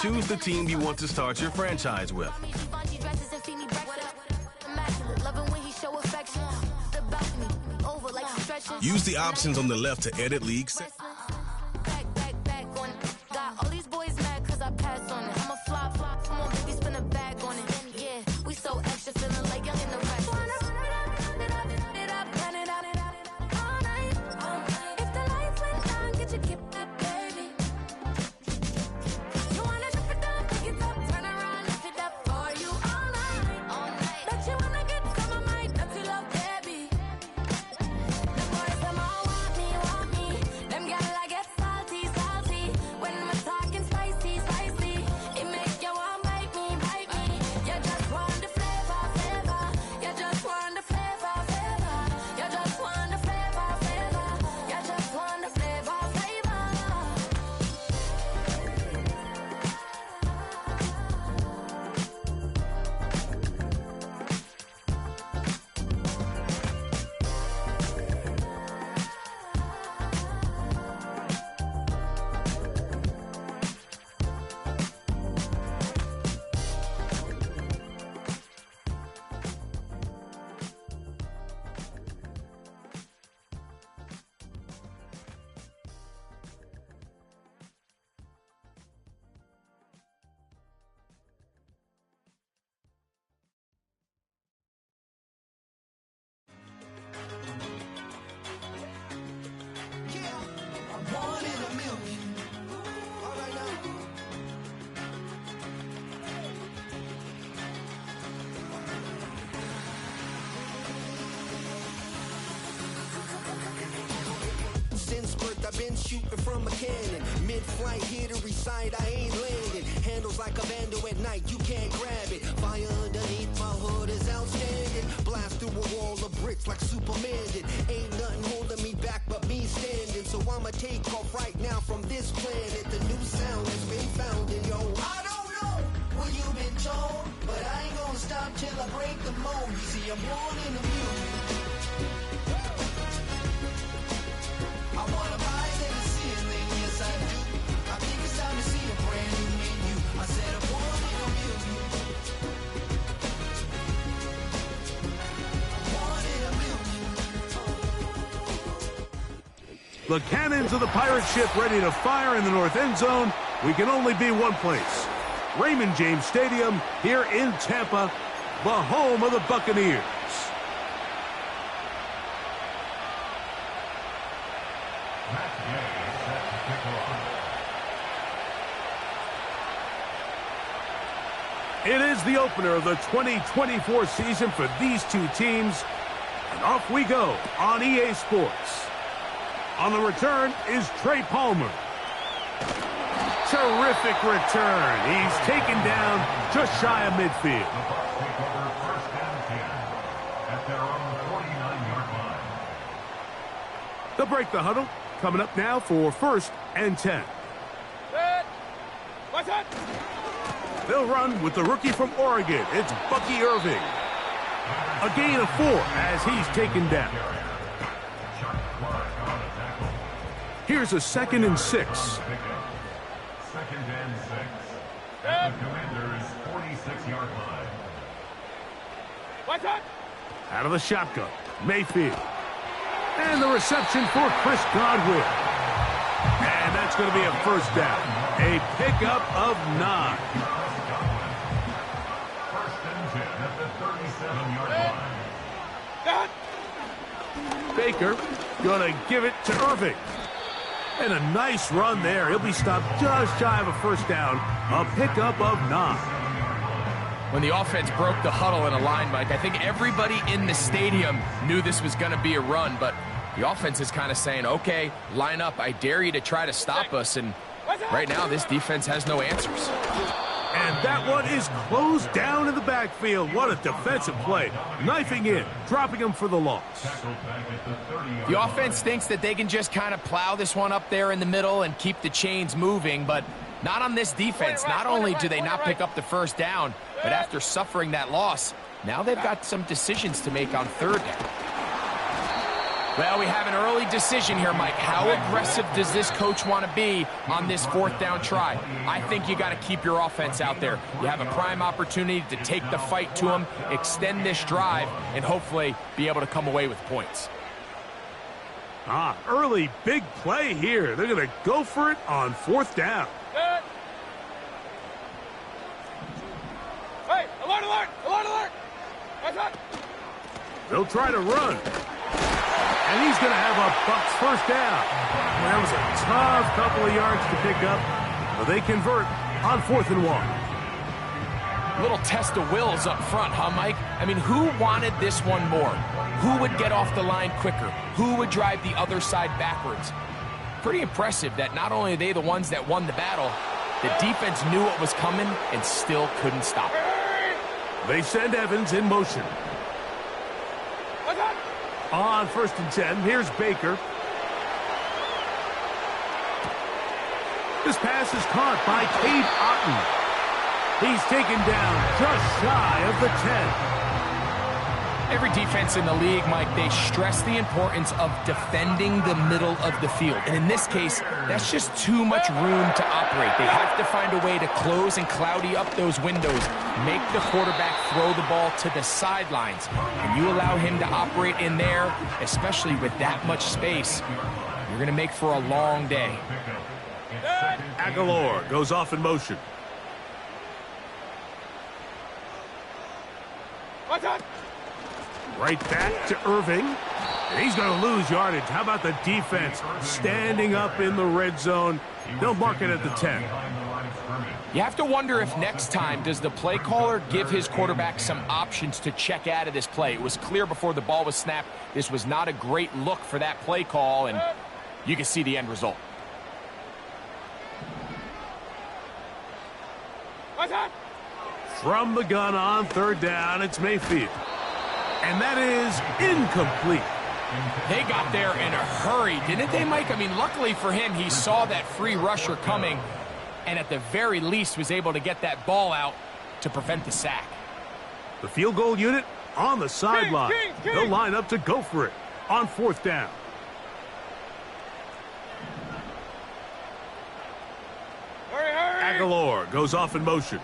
choose the team you want to start your franchise with. Use the options on the left to edit league settings. I've been shooting from a cannon. Mid-flight, here to recite, I ain't landing. Handles like a vandal at night, you can't grab it. Fire underneath my hood is outstanding. Blast through a wall of bricks like Superman did. Ain't nothing holding me back but me standing. So I'ma take off right now from this planet. The new sound has been found in yo. I don't know what you've been told, but I ain't gonna stop till I break the mold. You see, I'm born in the music. I wanna rise in the ceiling, yes I do. I think it's time to see a brand new menu. I said I'm born in the music. Born in the music. The cannons of the pirate ship ready to fire in the north end zone. We can only be one place. Raymond James Stadium here in Tampa, the home of the Buccaneers. It is the opener of the 2024 season for these two teams. And off we go on EA Sports. On the return is Trey Palmer. Terrific return. He's taken down just shy of midfield. They'll break the huddle. Coming up now for 1st and 10. They'll run with the rookie from Oregon. It's Bucky Irving. A gain of 4 as he's taken down. Here's a 2nd and 6. 2nd and 6. At the Commander's 46-yard line. Out of the shotgun, Mayfield. And the reception for Chris Godwin. And that's going to be a 1st down. A pickup of 9. 1st and 10 at the 37-yard line. Baker going to give it to Irving. And a nice run there. He'll be stopped just shy of a 1st down. A pickup of 9. When the offense broke the huddle in a line, Mike, I think everybody in the stadium knew this was going to be a run, but the offense is kind of saying, okay, line up. I dare you to try to stop us. And right now, this defense has no answers. And that one is closed down in the backfield. What a defensive play. Knifing in, dropping him for the loss. The offense thinks that they can just kind of plow this one up there in the middle and keep the chains moving, but not on this defense. Not only do they not pick up the 1st down, but after suffering that loss, now they've got some decisions to make on 3rd down. Well, we have an early decision here, Mike. How aggressive does this coach want to be on this 4th down try? I think you got to keep your offense out there. You have a prime opportunity to take the fight to them, extend this drive, and hopefully be able to come away with points. Early big play here. They're going to go for it on 4th down. Hey, alert, alert, alert, alert! They'll try to run. And he's going to have a Bucs 1st down. Well, that was a tough couple of yards to pick up, but they convert on 4th and 1. Little test of wills up front, huh, Mike? I mean, who wanted this one more? Who would get off the line quicker? Who would drive the other side backwards? Pretty impressive that not only are they the ones that won the battle, the defense knew what was coming and still couldn't stop it. They send Evans in motion. On 1st and 10, here's Baker. This pass is caught by Cade Otton. He's taken down just shy of the 10. Every defense in the league, Mike, they stress the importance of defending the middle of the field. And in this case, that's just too much room to operate. They have to find a way to close and cloudy up those windows, make the quarterback throw the ball to the sidelines. And you allow him to operate in there, especially with that much space, you're going to make for a long day. Aguilar goes off in motion. Right back to Irving. And he's going to lose yardage. How about the defense standing up in the red zone? They'll mark it at the 10. You have to wonder if next time, does the play caller give his quarterback some options to check out of this play? It was clear before the ball was snapped. This was not a great look for that play call, and you can see the end result. From the gun on 3rd down, it's Mayfield. And that is incomplete. They got there in a hurry, didn't they, Mike? I mean, luckily for him, he saw that free rusher coming and at the very least was able to get that ball out to prevent the sack. The field goal unit on the sideline. They'll line up to go for it on 4th down. Hurry, hurry! Aguilar goes off in motion.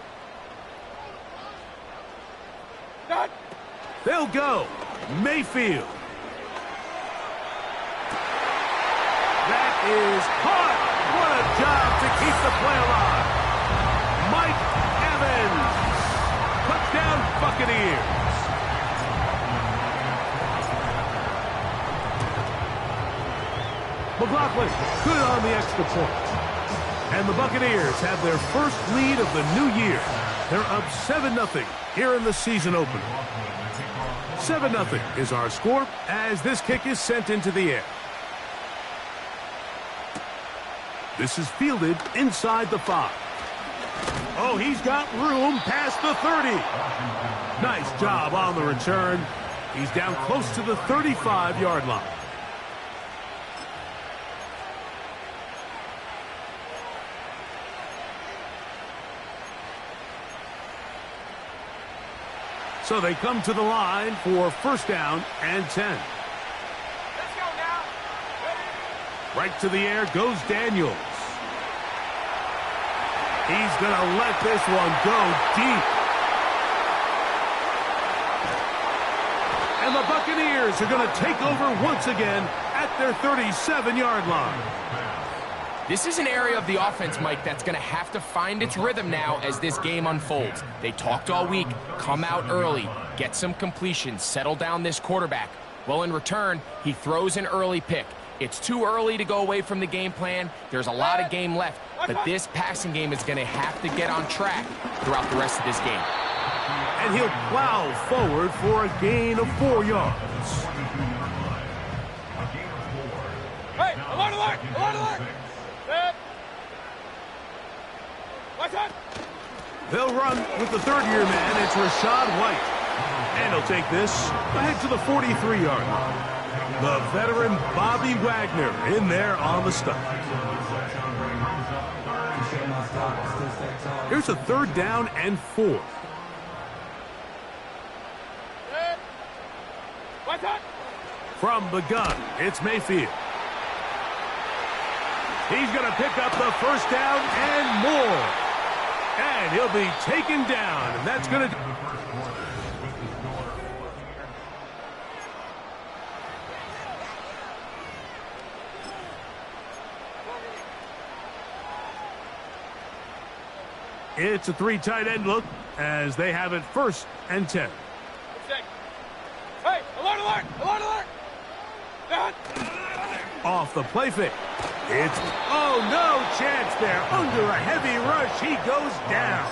They'll go. Mayfield. That is caught. What a job to keep the play alive. Mike Evans. Touchdown Buccaneers. McLaughlin good on the extra point. And the Buccaneers have their first lead of the new year. They're up 7-0 here in the season opener. 7-0 is our score as this kick is sent into the air. This is fielded inside the 5. Oh, he's got room past the 30. Nice job on the return. He's down close to the 35-yard line. So they come to the line for 1st down and 10. Let's go now. Right to the air goes Daniels. He's going to let this one go deep. And the Buccaneers are going to take over once again at their 37-yard line. This is an area of the offense, Mike, that's going to have to find its rhythm now as this game unfolds. They talked all week, come out early, get some completions, settle down this quarterback. Well, in return, he throws an early pick. It's too early to go away from the game plan. There's a lot of game left, but this passing game is going to have to get on track throughout the rest of this game. And he'll plow forward for a gain of 4 yards. Hey, alert, alert, alert, alert! They'll run with the 3rd-year man. It's Rashad White. And he'll take this ahead to the 43-yard line. The veteran Bobby Wagner in there on the stop. Here's a 3rd down and 4. From the gun, it's Mayfield. He's going to pick up the first down and more. And he'll be taken down. And that's going to... It's a 3 tight end look as they have it 1st and 10. Hey, alert, alert, alert! Off the play fake. It's, oh, no chance there. Under a heavy rush, he goes down.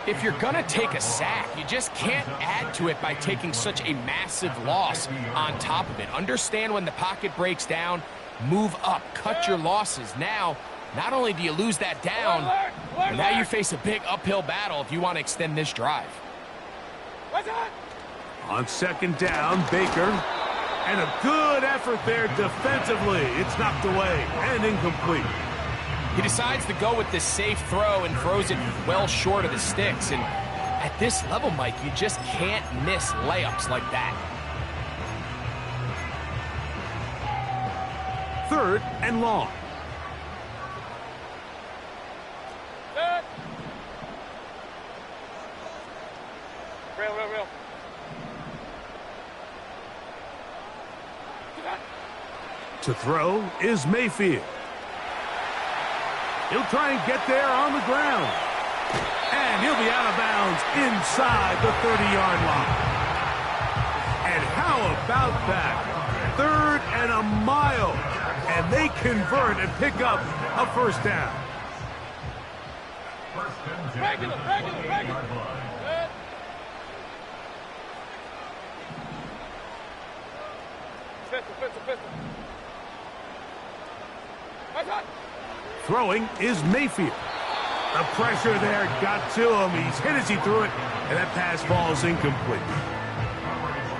If you're going to take a sack, you just can't add to it by taking such a massive loss on top of it. Understand when the pocket breaks down, move up, cut your losses. Now, not only do you lose that down, but now you face a big uphill battle if you want to extend this drive. On 2nd down, Baker. And a good effort there defensively. It's knocked away and incomplete. He decides to go with the safe throw and throws it well short of the sticks. And at this level, Mike, you just can't miss layups like that. 3rd and long. Real. To throw is Mayfield. He'll try and get there on the ground. And he'll be out of bounds inside the 30-yard line. And how about that? 3rd and a mile. And they convert and pick up a 1st down. Regular. Pistol. Throwing is Mayfield. The pressure there got to him. He's hit as he threw it, and that pass falls incomplete.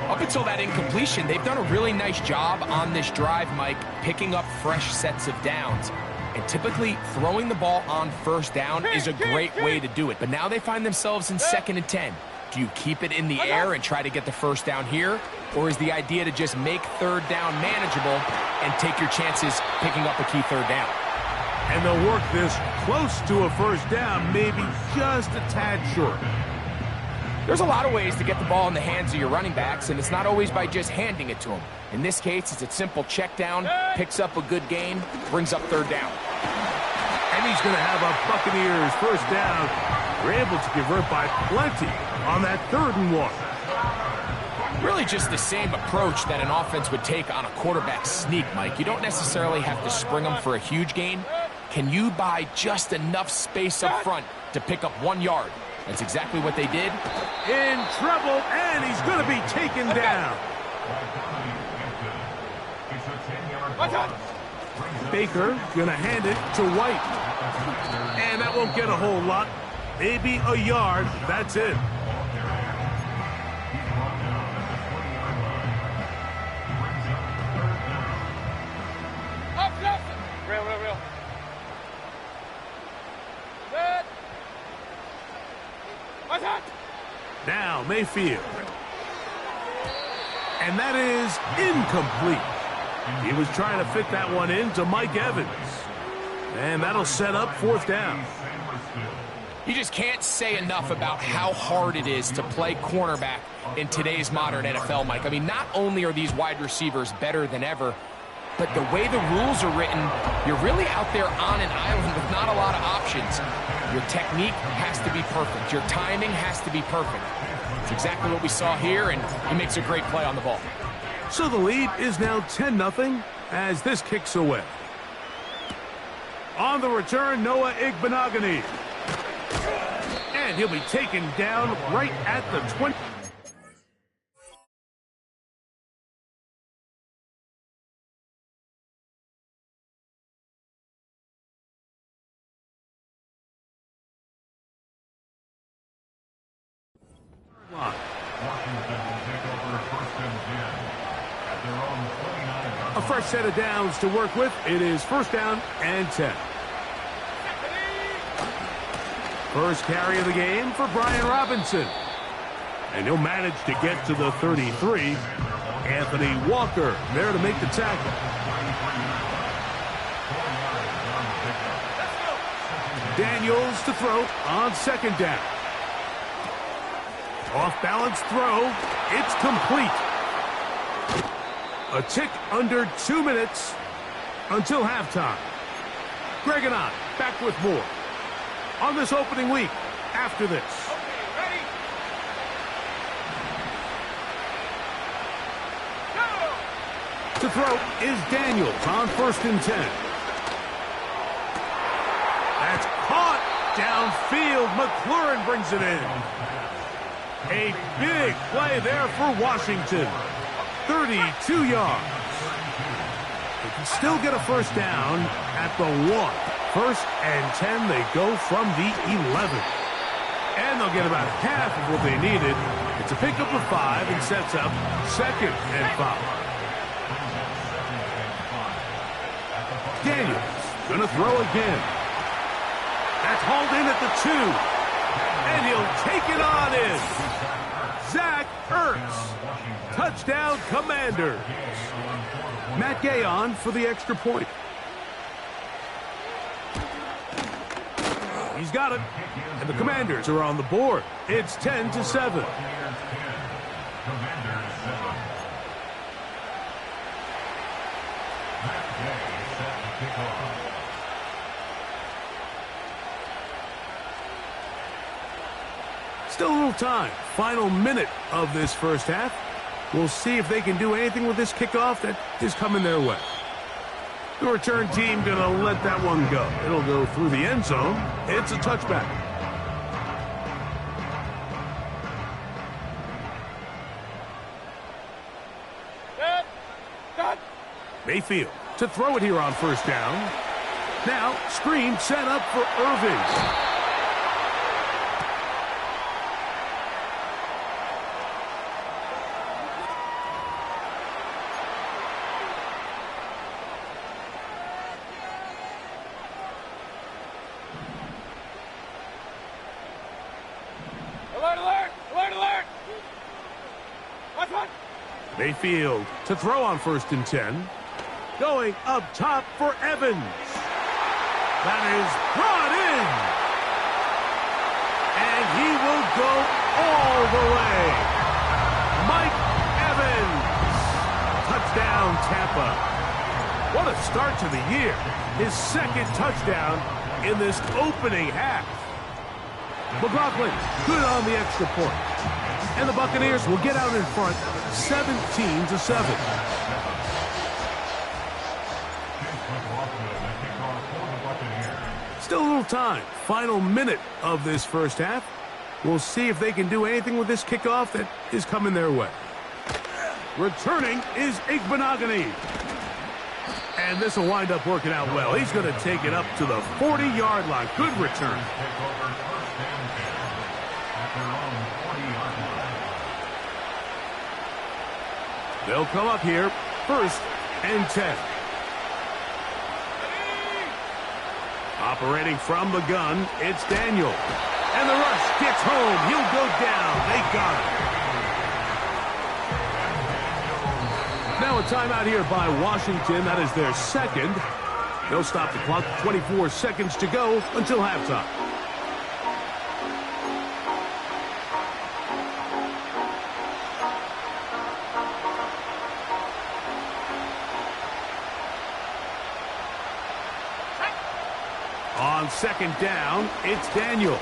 Up until that incompletion, they've done a really nice job on this drive, Mike, picking up fresh sets of downs. And typically, throwing the ball on 1st down is a great way to do it. But now they find themselves in 2nd and 10. Do you keep it in the air and try to get the 1st down here? Or is the idea to just make 3rd down manageable and take your chances picking up a key 3rd down? And they'll work this close to a 1st down, maybe just a tad short. There's a lot of ways to get the ball in the hands of your running backs, and it's not always by just handing it to them. In this case, it's a simple check down, picks up a good gain, brings up 3rd down. And he's going to have a Buccaneers 1st down. They're able to convert by plenty on that 3rd and 1. Really just the same approach that an offense would take on a quarterback sneak, Mike. You don't necessarily have to spring them for a huge gain. Can you buy just enough space up front to pick up 1 yard? That's exactly what they did. In trouble, and he's going to be taken down. Baker going to hand it to White. And that won't get a whole lot. Maybe a yard. That's it. Real. Now Mayfield. And that is incomplete. He was trying to fit that one in to Mike Evans. And that'll set up 4th down. You just can't say enough about how hard it is to play cornerback in today's modern NFL, Mike. I mean, not only are these wide receivers better than ever, but the way the rules are written, you're really out there on an island with not a lot of options. Your technique has to be perfect. Your timing has to be perfect. It's exactly what we saw here, and he makes a great play on the ball. So the lead is now 10-0 as this kicks away. On the return, Noah Igbinoghene. And he'll be taken down right at the 20. A fresh set of downs to work with. It is 1st down and 10. First carry of the game for Brian Robinson. And he'll manage to get to the 33. Anthony Walker there to make the tackle. Daniels to throw on second down. Off-balance throw. It's complete. A tick under 2 minutes until halftime. Greg and I back with more on this opening week after this. Okay, ready? Go! To throw is Daniels on 1st and 10. That's caught downfield. McLaurin brings it in. A big play there for Washington. 32 yards. They can still get a first down at the 1. 1st and 10, they go from the 11. And they'll get about half of what they needed. It's a pickup of 5 and sets up 2nd and 5. Daniels gonna throw again. That's hauled in at the 2. And he'll take it on in. Zach Ertz. Touchdown, Commanders. Matt Gay on for the extra point. He's got it. And the Commanders are on the board. It's 10-7. Still a little time. Final minute of this first half. We'll see if they can do anything with this kickoff that is coming their way. The return team going to let that one go. It'll go through the end zone. It's a touchback. Cut. Mayfield to throw it here on 1st down. Now, screen set up for Irving. Mayfield to throw on 1st and 10. Going up top for Evans. That is brought in. And he will go all the way. Mike Evans. Touchdown, Tampa. What a start to the year. His 2nd touchdown in this opening half. McLaughlin good on the extra point. And the Buccaneers will get out in front 17-7. Still a little time. Final minute of this first half. We'll see if they can do anything with this kickoff that is coming their way. Returning is Igbenogany. And this will wind up working out well. He's going to take it up to the 40-yard line. Good return. They'll come up here, 1st and 10. Operating from the gun, it's Daniel. And the rush gets home. He'll go down. They got him. Now a timeout here by Washington. That is their 2nd. They'll stop the clock. 24 seconds to go until halftime. On 2nd down, it's Daniels.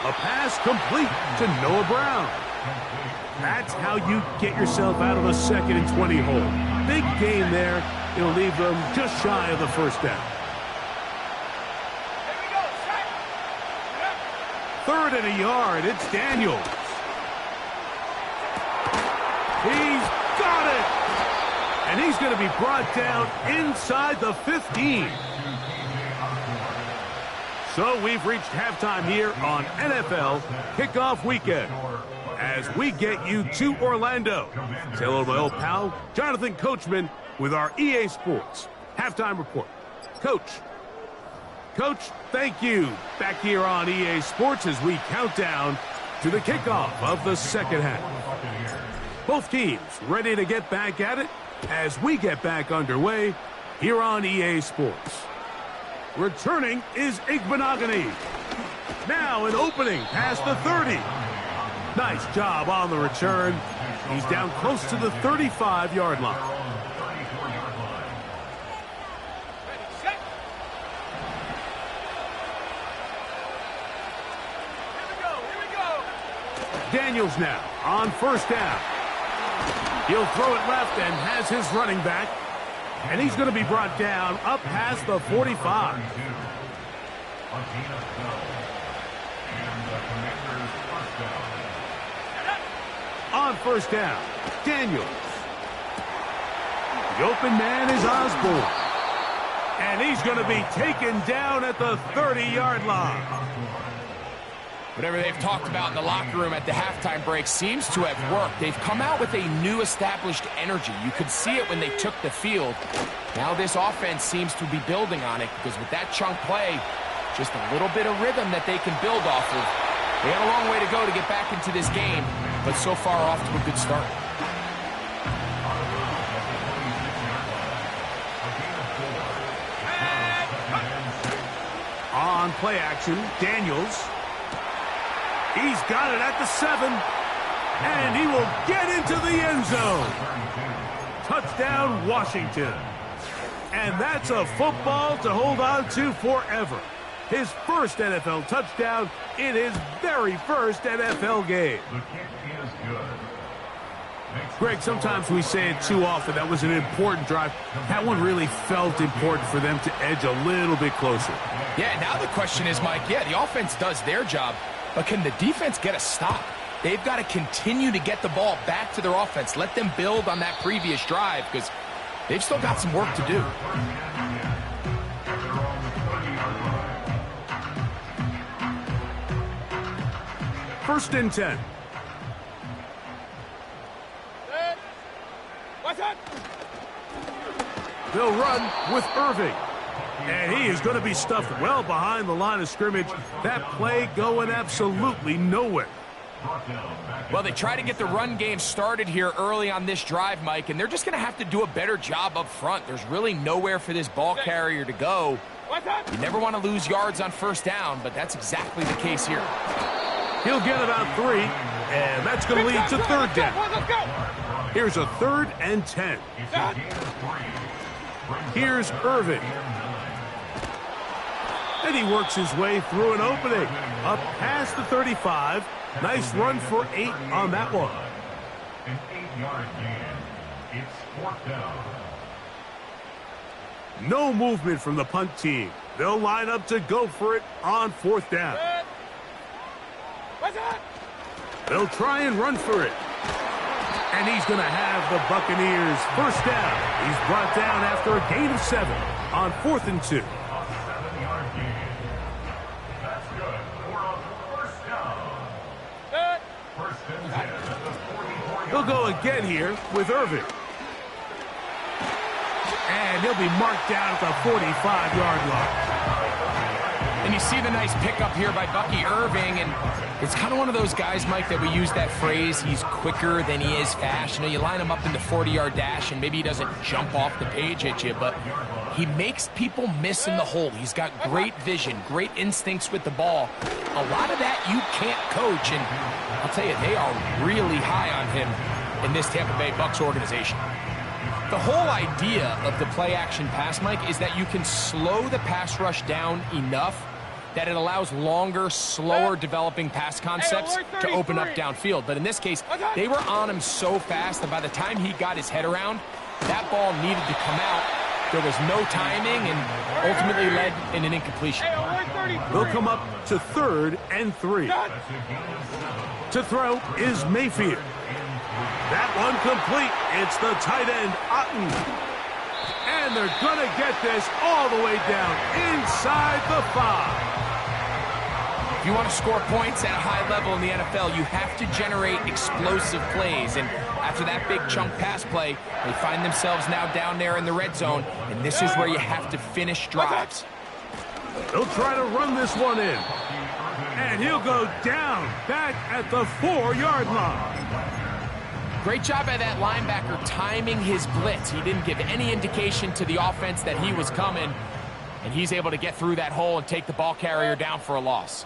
A pass complete to Noah Brown. That's how you get yourself out of a 2nd and 20 hole. Big gain there. It'll leave them just shy of the 1st down. 3rd and a yard. It's Daniels. He's got it. And he's going to be brought down inside the 15. So we've reached halftime here on NFL Kickoff Weekend as we get you to Orlando. Say hello to my old pal, Jonathan Coachman, with our EA Sports Halftime Report. Coach, thank you. Back here on EA Sports as we count down to the kickoff of the 2nd half. Both teams ready to get back at it as we get back underway here on EA Sports. Returning is Igbenogany. Now an opening past the 30. Nice job on the return. He's down close to the 35-yard line. Daniels now on first down. He'll throw it left and has his running back. And he's going to be brought down up past the 45. On first down, Daniels. The open man is Osborne. And he's going to be taken down at the 30-yard line. Whatever they've talked about in the locker room at the halftime break seems to have worked. They've come out with a new established energy. You could see it when they took the field. Now this offense seems to be building on it because with that chunk play, just a little bit of rhythm that they can build off of. They have a long way to go to get back into this game, but so far off to a good start. On play action, Daniels. He's got it at the 7, and he will get into the end zone. Touchdown, Washington. And that's a football to hold on to forever. His first NFL touchdown in his very first NFL game. Greg, sometimes we say it too often. That was an important drive. That one really felt important for them to edge a little bit closer. Yeah, now the question is, Mike, the offense does their job. But can the defense get a stop? They've got to continue to get the ball back to their offense. Let them build on that previous drive because they've still got some work to do. First and 10. They'll run with Irving. And he is going to be stuffed well behind the line of scrimmage. That play going absolutely nowhere. Well, they try to get the run game started here early on this drive, Mike, and they're just going to have to do a better job up front. There's really nowhere for this ball carrier to go. You never want to lose yards on first down, but that's exactly the case here. He'll get about 3, and that's going to lead to third down. Here's a 3rd and 10. Here's Irving. And he works his way through an opening. Up past the 35. Nice run for 8 on that one. An 8-yard gain. It's 4th down. No movement from the punt team. They'll line up to go for it on 4th down. They'll try and run for it. And he's going to have the Buccaneers first down. He's brought down after a gain of 7 on 4th and 2. He'll go again here with Irving. And he'll be marked down at the 45-yard line. And you see the nice pickup here by Bucky Irving, and it's kind of one of those guys, Mike, that we use that phrase, he's quicker than he is fast. You know, you line him up in the 40-yard dash, and maybe he doesn't jump off the page at you, but he makes people miss in the hole. He's got great vision, great instincts with the ball. A lot of that you can't coach, and I'll tell you, they are really high on him in this Tampa Bay Bucs organization. The whole idea of the play-action pass, Mike, is that you can slow the pass rush down enough that it allows longer, slower developing pass concepts to open up downfield. But in this case, they were on him so fast that by the time he got his head around, that ball needed to come out. There was no timing and ultimately led in an incompletion. They'll come up to 3rd and 3. To throw is Mayfield. That one complete. It's the tight end, Otten. And they're going to get this all the way down inside the 5. If you want to score points at a high level in the NFL, you have to generate explosive plays. And after that big chunk pass play, they find themselves now down there in the red zone. And this is where you have to finish drives. They'll try to run this one in. And he'll go down back at the 4-yard line. Great job by that linebacker timing his blitz. He didn't give any indication to the offense that he was coming, and he's able to get through that hole and take the ball carrier down for a loss.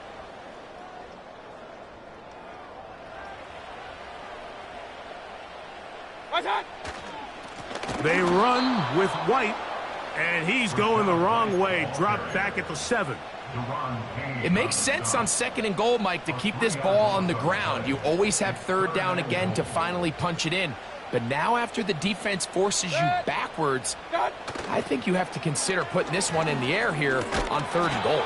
They run with White, and he's going the wrong way. Dropped back at the 7. It makes sense on 2nd and goal, Mike, to keep this ball on the ground. You always have 3rd down again to finally punch it in. But now after the defense forces you backwards, I think you have to consider putting this one in the air here on 3rd and goal.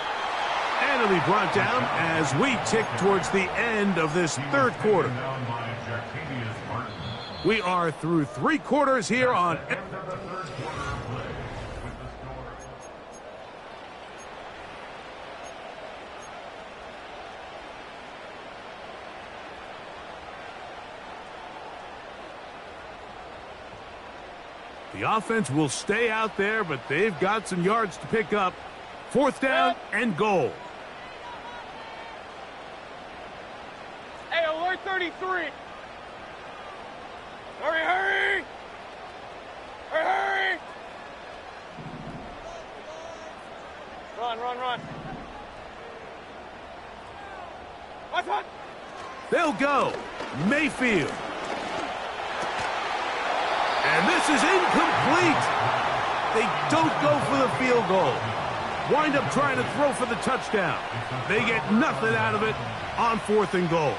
And it'll be brought down as we tick towards the end of this 3rd quarter. We are through 3 quarters here on... The offense will stay out there, but they've got some yards to pick up. 4th down and goal. Hey, alert 33. Hurry, hurry! Hurry, hurry! Run, run, run. What? They'll go. Mayfield. And this is incomplete. They don't go for the field goal. Wind up trying to throw for the touchdown. They get nothing out of it on 4th and goal.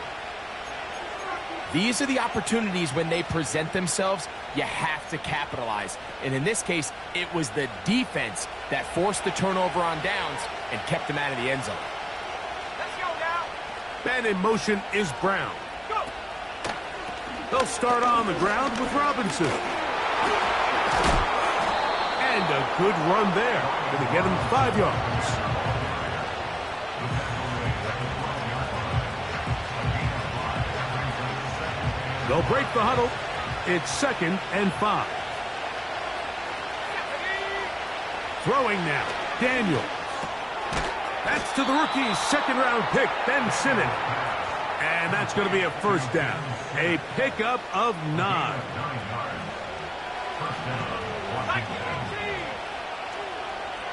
These are the opportunities when they present themselves, you have to capitalize. And in this case, it was the defense that forced the turnover on downs and kept them out of the end zone. Let's go now. Man in motion is Brown. Go. They'll start on the ground with Robinson. And a good run there. Going to get him 5 yards. They'll break the huddle. It's 2nd and 5. Throwing now. Daniels. That's to the rookie 2nd-round pick, Ben Simmons. And that's going to be a 1st down. A pickup of 9.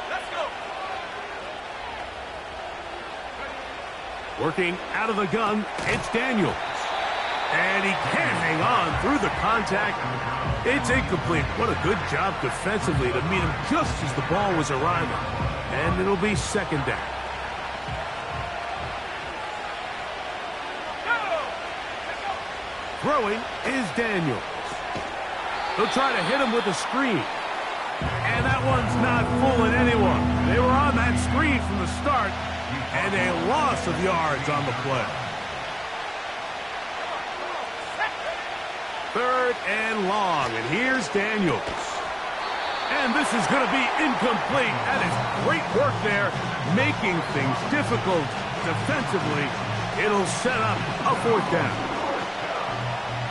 Let's go. Working out of the gun, it's Daniels. And he can't hang on through the contact. It's incomplete. What a good job defensively to meet him just as the ball was arriving. And it'll be 2nd down. Throwing is Daniels. They'll try to hit him with a screen. And that one's not fooling anyone. They were on that screen from the start, and a loss of yards on the play. 3rd and long, and here's Daniels. And this is going to be incomplete. That is great work there, making things difficult defensively. It'll set up a 4th down.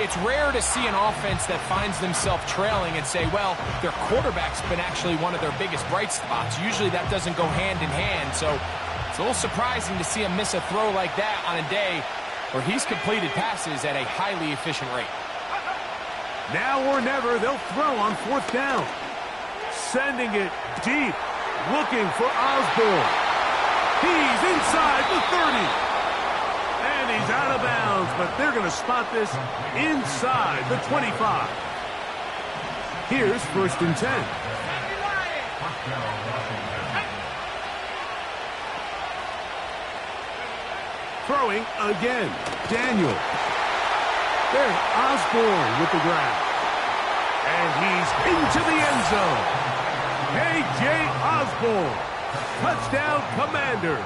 It's rare to see an offense that finds themselves trailing and say, well, their quarterback's been actually one of their biggest bright spots. Usually that doesn't go hand in hand, so it's a little surprising to see him miss a throw like that on a day where he's completed passes at a highly efficient rate. Now or never, they'll throw on 4th down. Sending it deep, looking for Osborne. He's inside the 30. And he's out of bounds, but they're going to spot this inside the 25. Here's 1st and 10. Throwing again. Daniel. There's Osborne with the grab. And he's into the end zone. A.J. Osborne. Touchdown, Commanders.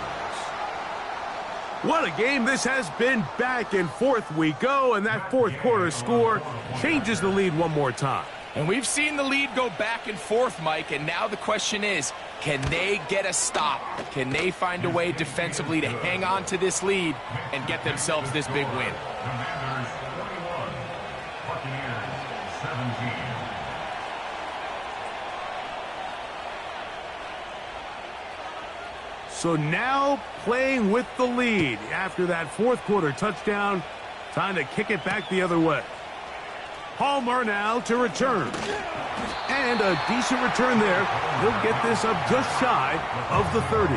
What a game this has been. Back and forth we go, and that 4th quarter score changes the lead one more time. And we've seen the lead go back and forth, Mike, and now the question is, can they get a stop? Can they find a way defensively to hang on to this lead and get themselves this big win? Commanders 21, Buccaneers 17. So now playing with the lead after that 4th quarter touchdown. Time to kick it back the other way. Palmer now to return. And a decent return there. He'll get this up just shy of the 30.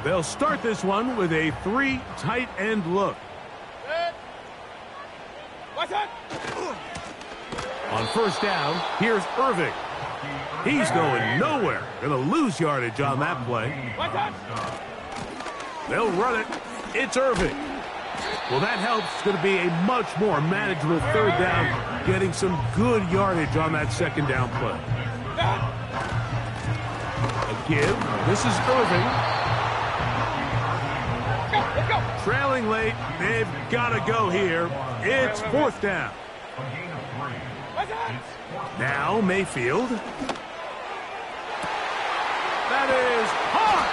They'll start this one with a 3 tight end look. On first down, here's Irving. He's going nowhere. Going to lose yardage on that play. They'll run it. It's Irving. Well, that helps. It's going to be a much more manageable third down, getting some good yardage on that second down play. A give. This is Irving. Trailing late. They've got to go here. It's fourth down. Now Mayfield. That is hot.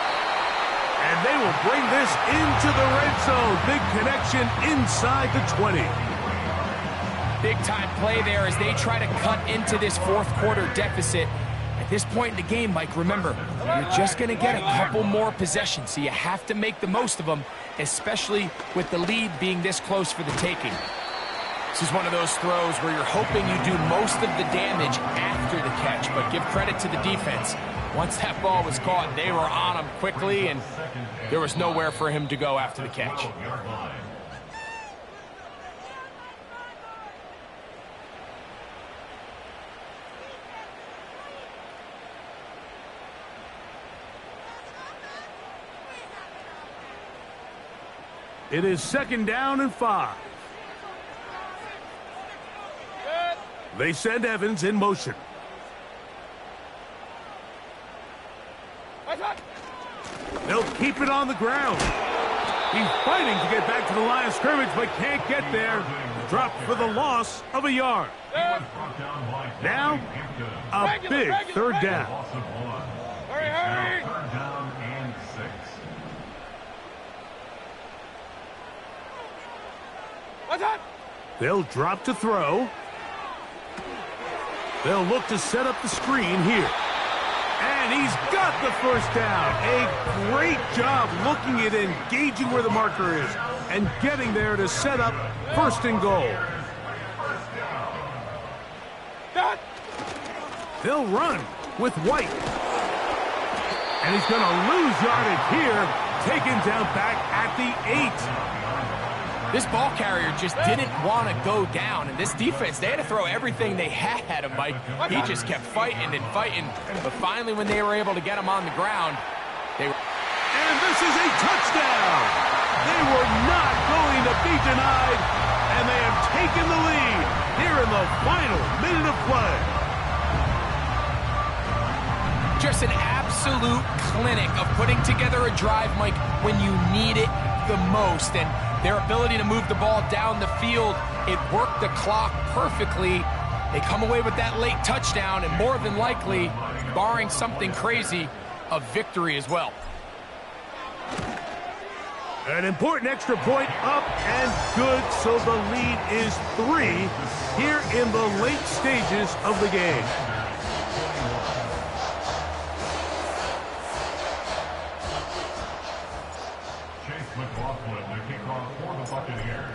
And they will bring this into the red zone. Big connection inside the 20. Big time play there as they try to cut into this fourth quarter deficit. At this point in the game, Mike, remember, you're just going to get a couple more possessions, so you have to make the most of them, especially with the lead being this close for the taking. This is one of those throws where you're hoping you do most of the damage after the catch, but give credit to the defense. Once that ball was caught, they were on him quickly, and there was nowhere for him to go after the catch. It is second down and 5. They send Evans in motion. They'll keep it on the ground. He's fighting to get back to the line of scrimmage, but can't get there. Dropped for the loss of a yard. Now, a big third down. Hurry! Third down and 6. They'll drop to throw. They'll look to set up the screen here. And he's got the first down. A great job looking at engaging where the marker is and getting there to set up first and goal. They'll run with White. And he's going to lose yardage here, taken down back at the 8. This ball carrier just didn't want to go down, and this defense, they had to throw everything they had at him, Mike. He just kept fighting and fighting, but finally when they were able to get him on the ground, they were... And this is a touchdown! They were not going to be denied, and they have taken the lead here in the final minute of play. Just an absolute clinic of putting together a drive, Mike, when you need it the most, and their ability to move the ball down the field, it worked the clock perfectly. They come away with that late touchdown, and more than likely, barring something crazy, a victory as well. An important extra point up and good, so the lead is 3 here in the late stages of the game.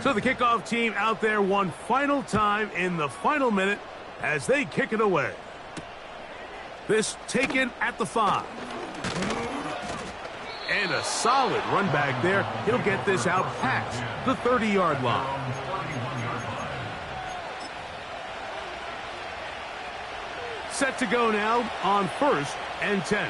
So the kickoff team out there one final time in the final minute as they kick it away. This taken at the 5. And a solid run back there. He'll get this out past the 30-yard line. Set to go now on first and 10.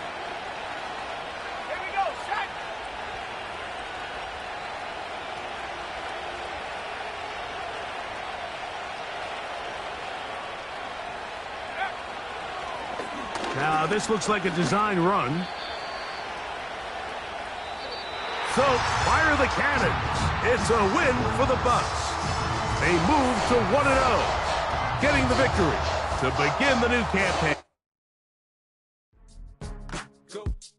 Now, this looks like a design run. So, fire the cannons. It's a win for the Bucs. They move to 1-0, getting the victory to begin the new campaign.